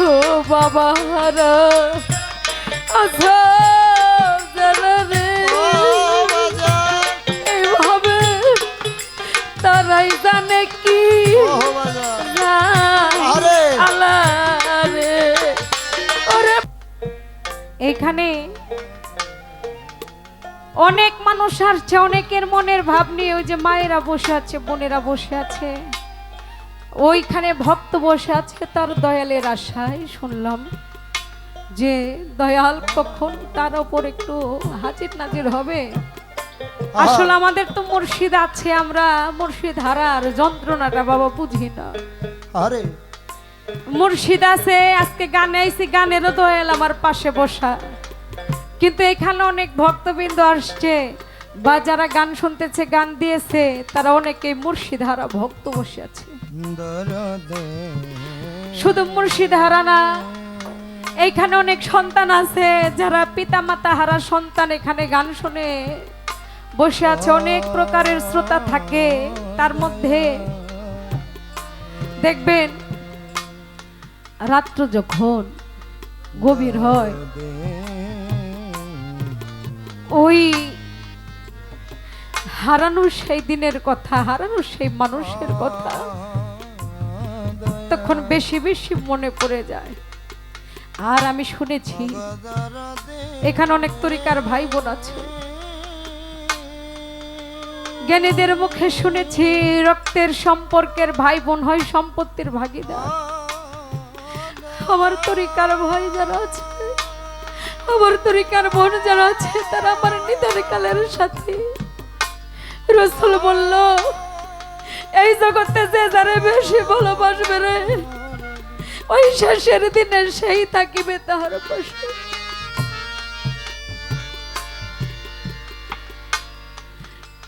ও বাবা হারা আচ্ছা জানা রে এইভাবে তারাই জানে কি আল্লাহ রে। ওরে এখানে অনেক মানুষ আসছে, অনেকের মনের ভাব নিয়ে ওই যে মায়েরা বসে আছে, বোনেরা বসে আছে, ওইখানে ভক্ত বসে আছে তার দয়ালের আশায়। শুনলাম যে দয়াল কখন তার ওপর একটু হাজির নাজির হবে। আসলে আমাদের তো মুর্শিদ আছে, আমরা মুর্শিদ হারার যন্ত্রণাটা বাবা বুঝি না। আরে মুর্শিদ আছে, আজকে গানে আইছি, গানেরও দয়াল আমার পাশে বসা, কিন্তু এখানে অনেক ভক্তবৃন্দ আসছে বা যারা গান শুনতেছে, গান দিয়েছে, তারা অনেকে মুর্শিদ হারা ভক্ত বসে আছে। শুধু মুর্শিদ হারা না, এইখানে অনেক সন্তান আছে যারা পিতা মাতা হারা সন্তান এখানে গান শুনে বসে আছে। অনেক প্রকারের শ্রোতা থাকে, তার মধ্যে দেখবেন রাত্র যখন গভীর হয়, ওই হারানো সেই দিনের কথা, হারানো সেই মানুষের কথা তখন বেশি বেশি মনে পড়ে যায়। আর আমি শুনেছি এখানে অনেক তরিকার ভাই বোন আছে, জ্ঞানীদের মুখে শুনেছি রক্তের সম্পর্কের ভাই বোন হয় সম্পত্তির ভাগীদার। আমার তরিকার ভাই যারা আছে, আমার তরিকার বোন যারা আছে, তারা আমার নিধন কালের সাথে। রাসূল বলল, এই জগতে যে যারে বেশি ভালোবাসবে রে, ওই শেষের দিনে সেই থাকিবে তাহার পাশে।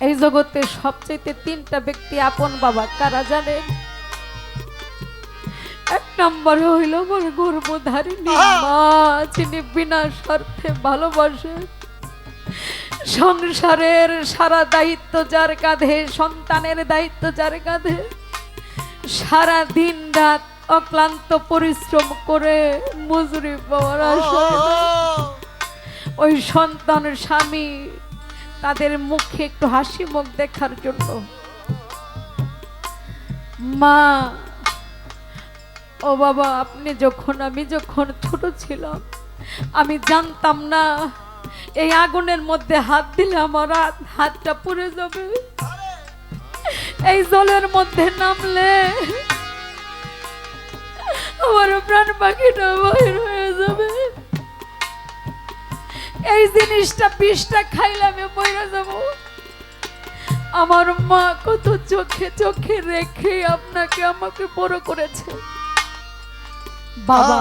এই জগতে সবচেয়ে তিনটা ব্যক্তি আপন বাবা কারা জানেন? এক নম্বরে হইল আমার গর্ভধারিণী মা, যিনি বিনা স্বার্থে ভালোবাসে, সংসারের সারা দায়িত্ব যার কাঁধে, সন্তানের দায়িত্ব যার কাঁধে, সারা দিন রাত অক্লান্ত পরিশ্রম করে মজুরি পাওয়ার আশায় ওই সন্তানের স্বামী তাদের মুখে একটু হাসি মুখ দেখার জন্য মা, ও বাবা আপনি যখন, আমি যখন ছোট ছিলাম আমি জানতাম না এই আগুনের মধ্যে হাত দিলে আমার হাতটা পুড়ে যাবে, এই জলের মধ্যে নামলে আমার প্রাণ পাখিটা বাইর হয়ে যাবে, এই জিনিসটা বিষটা খাইলে আমি মরে যাব। আমার মা কত চোখে চোখে রেখে আপনাকে আমাকে বড় করেছে বাবা।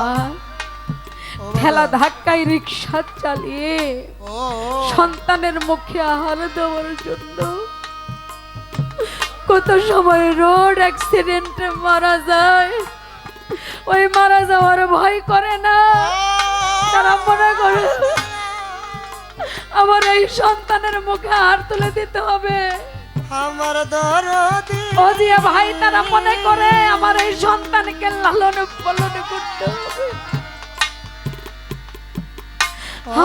ঠেলা ধাক্কায় রিক্সা চালিয়ে সন্তানের মুখে আহার দেওয়ার জন্য কত সময় রোড অ্যাক্সিডেন্টে মারা যায়, ওই মারা যাওয়ার ভয় করে না, তারা মনে করে আমার এই সন্তানের মুখে হার তুলে দিতে হবে। আমার দরদি ও জিয়া ভাই, তারা মনে করে আমার এই সন্তানকে লালন পালন করতে হবে।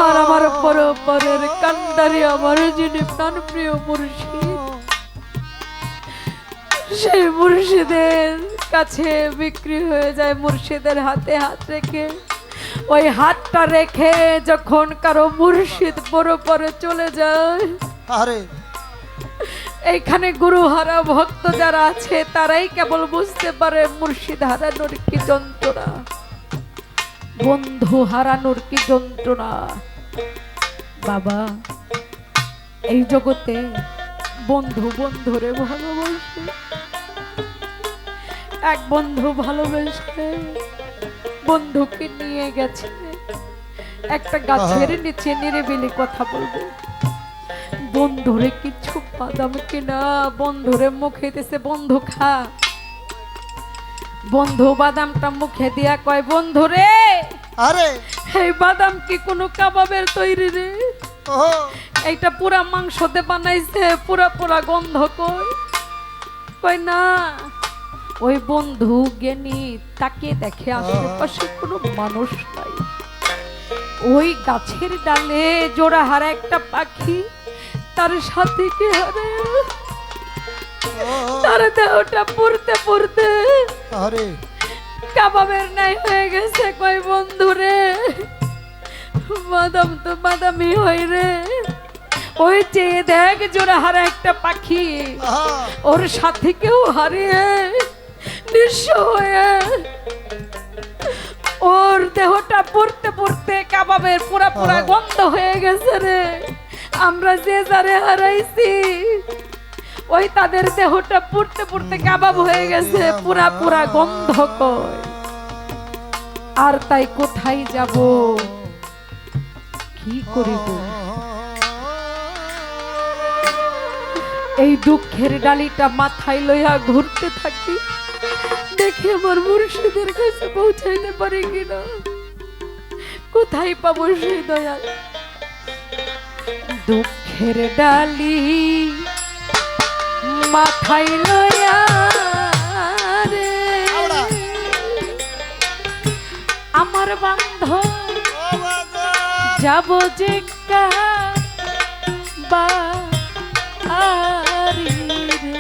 আর আমার পরের কান্ডারি আমার যিনি প্রাণ প্রিয় মুর্শিদ, সেই মুর্শিদের কাছে বিক্রি হয়ে যায়, মুর্শিদের হাতে হাত রেখে, ওই হাতটা রেখে যখন কারো মুর্শিদ পরে চলে যায়, আরে এইখানে গুরুহারা ভক্ত যারা আছে তারাই কেবল বুঝতে পারে মুর্শিদ হারানোর কি যন্ত্রণা, বন্ধু হারানোর কি যন্ত্রণা। বাবা এই জগতে বন্ধু বন্ধুরে ভালোবাসে, এক বন্ধু ভালোবেসে বন্ধুকে নিয়ে গেছে একটা গাছের নিচে নিরিবিলি কথা বলবে, বন্ধুরে কিছু বাদাম কিনা বন্ধুরে মুখে দিছে, বন্ধু খা। বন্ধু বাদামটা মুখে দিয়া কয়, বন্ধুরে আরে এই বাদাম কি কোনো কাবাবের তৈরি রে? এইটা পুরা মাংসতে বানাইছে, পুরা পুরা গন্ধ কই? কই না, ওই বন্ধু জ্ঞানী তাকে দেখে আশেপাশে কোনো মানুষ নাই। ওই গাছের ডালে জোড়াহারা একটা পাখি তার সাথে কে হারে তার দেহটা পড়তে পড়তে আরে কাবাবের নাই হয়ে গেছে। কই বন্ধু রে, বাদাম তো বাদামি হয় রে। ওই যে দেখ জোড়াহারা একটা পাখি আহা, ওর সাথে কেউ হারিয়ে নিঃস্ব হয়ে ওর দেহটা পড়তে পড়তে কাবাবের পুরা পুরা গন্ধ হয়ে গেছে রে। আমরা যে যারে হারাইছি ওই তাদের দেহটা পড়তে পড়তে কাবাব হয়ে গেছে, পুরা পুরা গন্ধ কই। আর তাই কোথায় যাব, কি করিব? এই দুঃখের ডালিটা মাথায় লইয়া ঘুরতে থাকি, দেখি আমার মুর্শিদের কাছে পৌঁছাইতে পারি কিনা। কোথায় পাবো সেই দয়াল? দুঃখের ডালি মাথায় লইয়া রে আমার বান্ধব যাব যে বাড়ি রে,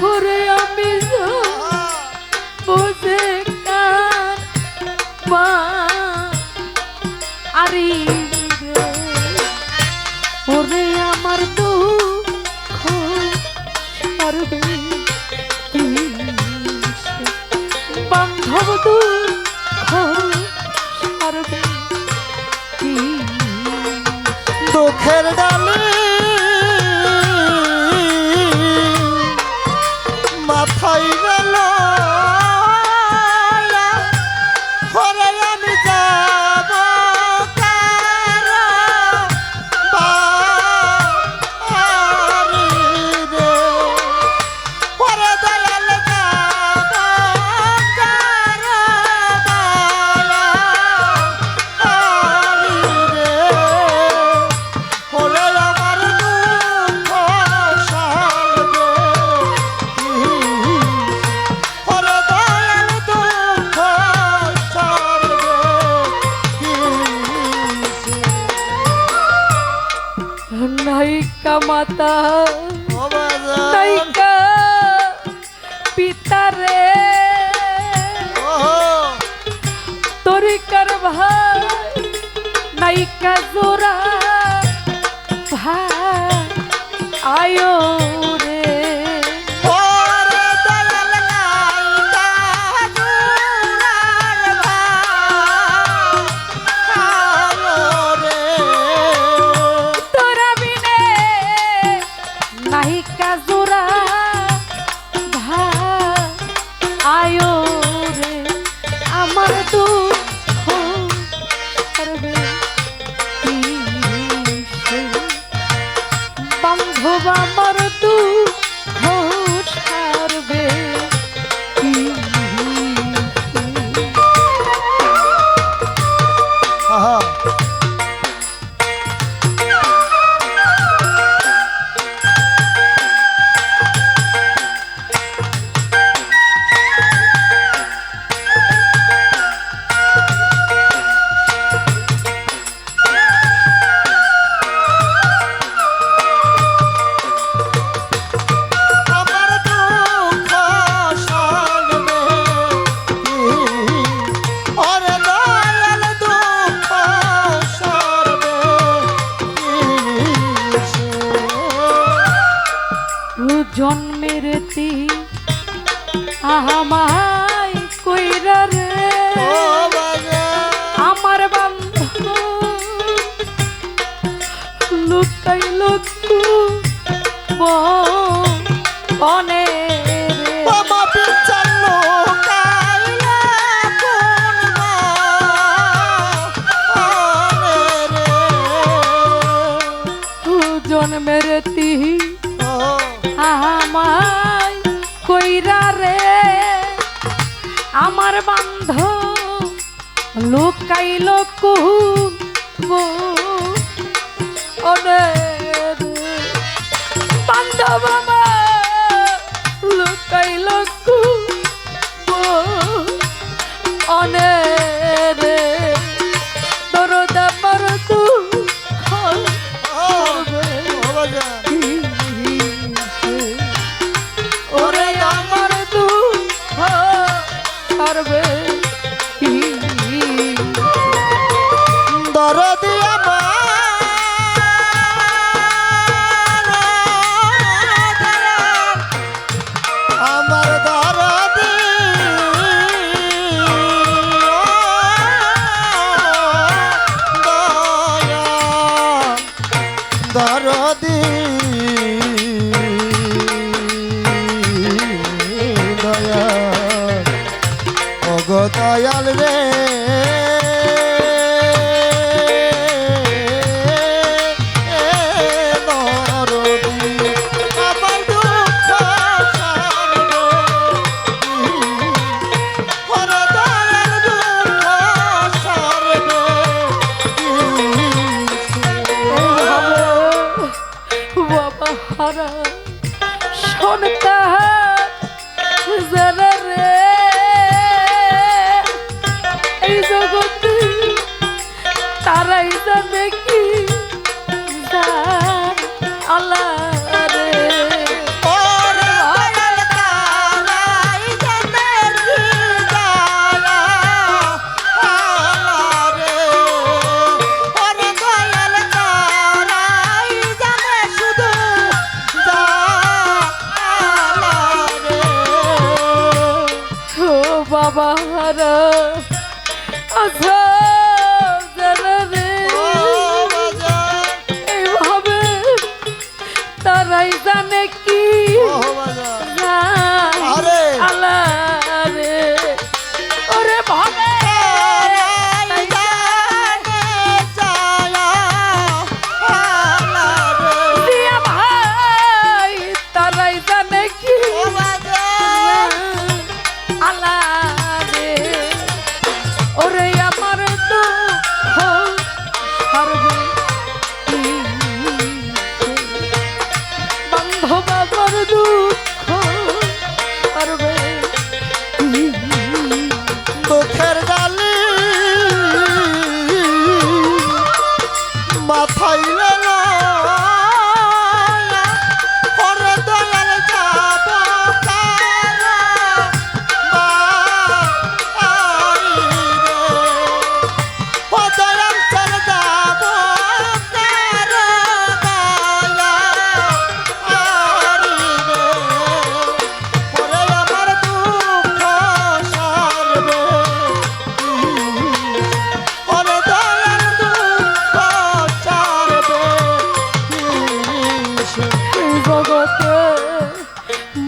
ওরে আমি বুঝে বাড়ি রে, ওরে আমার দুঃখ সারবে বান্ধব দুঃখ সারবে দুঃখের ডালি মাথায় গেল ঘরে আমি যাব কার বাড়ি রে, ঘরে দয়াল যাব কার বাড়ি রে, ওরে আমার দুঃখ সারবে কি, ওরে দয়াল দুঃখ সারবে কি। নায়িকা মাতা ও বাজান, নায়িকা পিতা রে, ও তরিকার ভাই নায়িকা জোড়া ভাই আয়ো রে, ওরে দয়াল নায়িকা জোড়ার ভাই রে, তোরা বিনে নায়িকা জোড়া ভাই আয়ো রে, আমার দুঃখ সারবে কিসে? বান্ধব আমার দুঃখ সারবে কিসে? আহা, আমার দুঃখ সারবে কি, ওরে দয়াল দুঃখ সারবে কিসে? জন্মের তি আমায় কইরা রে, ও বাজান, আমার বান্ধব লুকাই লুকু বনে রে, বাবা পিছার লোকাইলা কোন রে, জন্মের তি ও আমায় কইরা রে, আমার বান্ধব লুকাইল বান্ধব আমার লুকাইল শুনে রে দরদ আমার দুঃখ ওরে আমার দুঃখ করবে কি দরদি আমার দরদি দরদি দয়া ওগো দয়াল রে হারা শোনতা যারা রে এই জগতে তারাই জানে কি আল্লাহ রে বাবা হারা আচ্ছা যারা রে এইভাবে তারাই জানে কি আল্লাহ রে ওরে ভাবে ভাই তারাই জানে কি আল্লাহ ওরে আমার দুঃখ হারবে বান্ধব আমার দুঃখ হারবে দুঃখের গালি মাথায়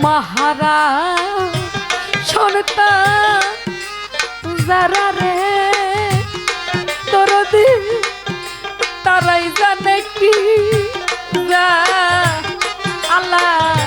মাহারা শোনতা যারা রে দরদি তারাই জানে কি আল্লাহ